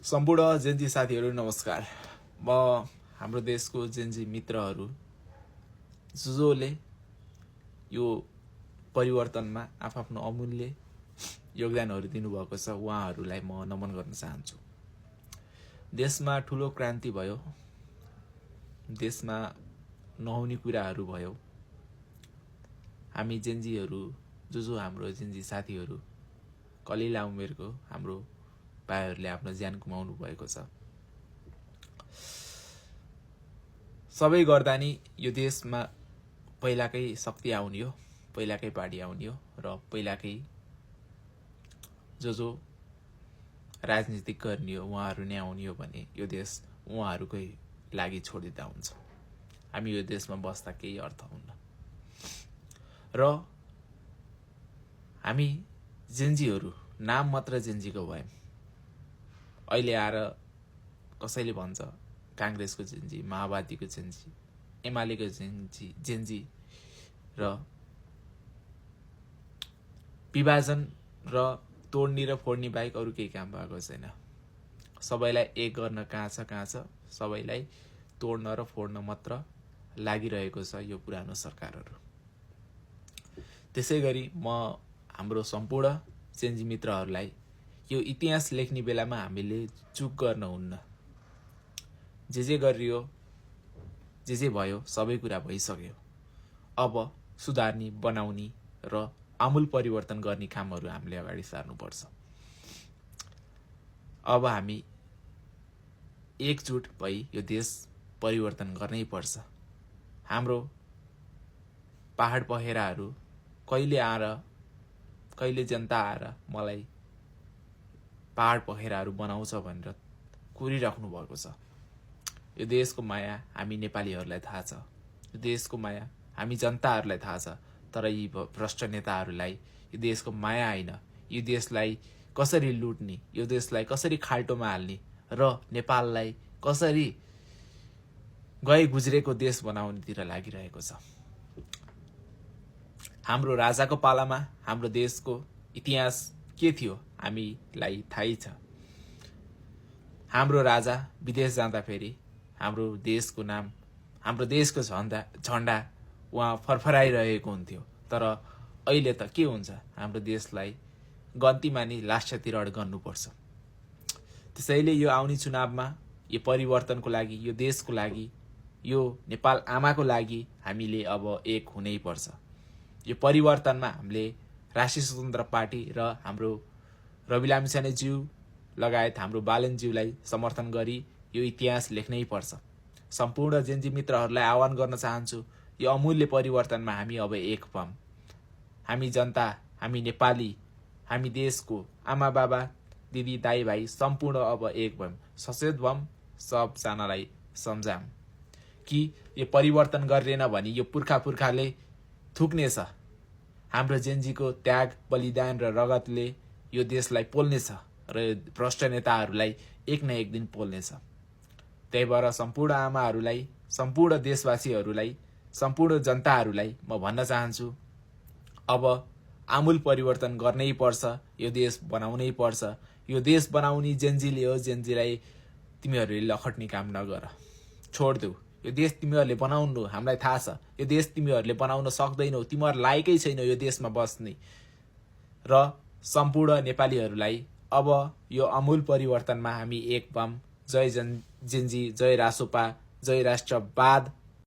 सम्पूर्ण जेन्जी साथीहरू नमस्कार। म हाम्रो देशको जेन्जी मित्रहरू जसले यो परिवर्तनमा आफ्नो अमूल्य योगदानहरू दिनुभएको छ उहाँहरूलाई म नमन गर्न चाहन्छु। देशमा ठुलो क्रान्ति भयो, देशमा नहुने कुराहरू भयो। हामी जेन्जीहरू जो हाम्रो जेन्जी साथीहरू कलिला उमेरको हाम्रो भाइहरूले आफ्नो ज्यान गुमाउनु भएको छ। सबै गर्दा नि यो देशमा पहिलाकै शक्ति आउने हो, पहिलाकै पार्टी आउने हो र पहिलाकै जो राजनीतिक गर्ने हो उहाँहरू नै आउने हो भने यो देश उहाँहरूकै लागि छोडिदिँदा हुन्छ। हामी यो देशमा बस्दा केही अर्थ हुन्न र हामी जेन्जीहरू नाम मात्र जेन्जीको भयौँ। अहिले आएर कसैले भन्छ काङ्ग्रेसको जेन्जी, माओवादीको जेन्जी, एमालेको जेन्जी र विभाजन र तोड्ने र फोड्ने बाहेक अरू केही काम भएको छैन। सबैलाई एक गर्न कहाँ छ, सबैलाई तोड्न र फोड्न मात्र लागिरहेको छ यो पुरानो सरकारहरू। त्यसै गरी म हाम्रो सम्पूर्ण जेन्जी मित्रहरूलाई यो इतिहास लेख्ने बेलामा हामीले चुक गर्न हुन्न। जे गरियो, जे भयो सबै कुरा भइसक्यो। अब सुधार्ने, बनाउने र आमूल परिवर्तन गर्ने कामहरू हामीले अगाडि सार्नुपर्छ। अब हामी एकजुट भई यो देश परिवर्तन गर्नै पर्छ। हाम्रो पहाड पहेराहरू कहिले जनता आएर मलाई पहाड पहेराहरू बनाउँछ भनेर कुरिराख्नु भएको छ। यो देशको माया हामी नेपालीहरूलाई थाहा छ, यो देशको माया हामी जनताहरूलाई थाहा छ। तर यी भ्रष्ट नेताहरूलाई यो देशको माया होइन, यो देशलाई कसरी लुट्ने, यो देशलाई कसरी खाल्टोमा हाल्ने र नेपाललाई कसरी गए गुज्रेको देश बनाउनेतिर लागिरहेको छ। हाम्रो राजाको पालामा हाम्रो देशको इतिहास के थियो हामीलाई थाहै छ। हाम्रो राजा विदेश जाँदा फेरि हाम्रो देशको नाम, हाम्रो देशको झन्डा उहाँ फरफराइरहेको हुन्थ्यो। तर अहिले त के हुन्छ, हाम्रो देशलाई गन्ती मानि लास्यतिर गर्नुपर्छ। त्यसैले यो आउने चुनावमा यो परिवर्तनको लागि, यो देशको लागि, यो नेपाल आमाको लागि हामीले अब एक हुनै पर्छ। यो परिवर्तनमा हामीले राष्ट्रिय स्वतन्त्र पार्टी र हाम्रो रवि लामिछानेज्यू लगायत हाम्रो बालनज्यूलाई समर्थन गरी यो इतिहास लेख्नै पर्छ। सम्पूर्ण जेन्जी मित्रहरूलाई आह्वान गर्न चाहन्छु, यो अमूल्य परिवर्तनमा हामी अब एक भयौँ। हामी जनता, हामी नेपाली, हामी देशको आमा बाबा, दिदी दाई भाइ सम्पूर्ण अब एक भयौँ। सचेत भयौँ, सबजनालाई सम्झाऊँ कि यो परिवर्तन गरेन भने यो पुर्खाले थुक्नेछ। हाम्रो जेन्जीको त्याग, बलिदान र रगतले यो देशलाई पोल्नेछ र भ्रष्ट नेताहरूलाई एक न एक दिन पोल्नेछ। त्यही भएर सम्पूर्ण आमाहरूलाई, सम्पूर्ण देशवासीहरूलाई, सम्पूर्ण जनताहरूलाई म भन्न चाहन्छु, अब आमूल परिवर्तन गर्नै पर्छ, यो देश बनाउनै पर्छ। यो देश बनाउने जेन्जीले हो, जेन्जीलाई तिमीहरूले लखट्ने काम नगर, छोडिदेऊ। यो देश तिमीहरूले बनाउनु, हामीलाई थाहा छ यो देश तिमीहरूले बनाउन सक्दैनौ, तिमीहरू लायकै छैन यो देशमा बस्ने। र सम्पूर्ण नेपालीहरूलाई अब यो अमूल परिवर्तनमा हामी एक भयौँ। जय जेन्जी, जय रासोपा, जय राष्ट्रवाद,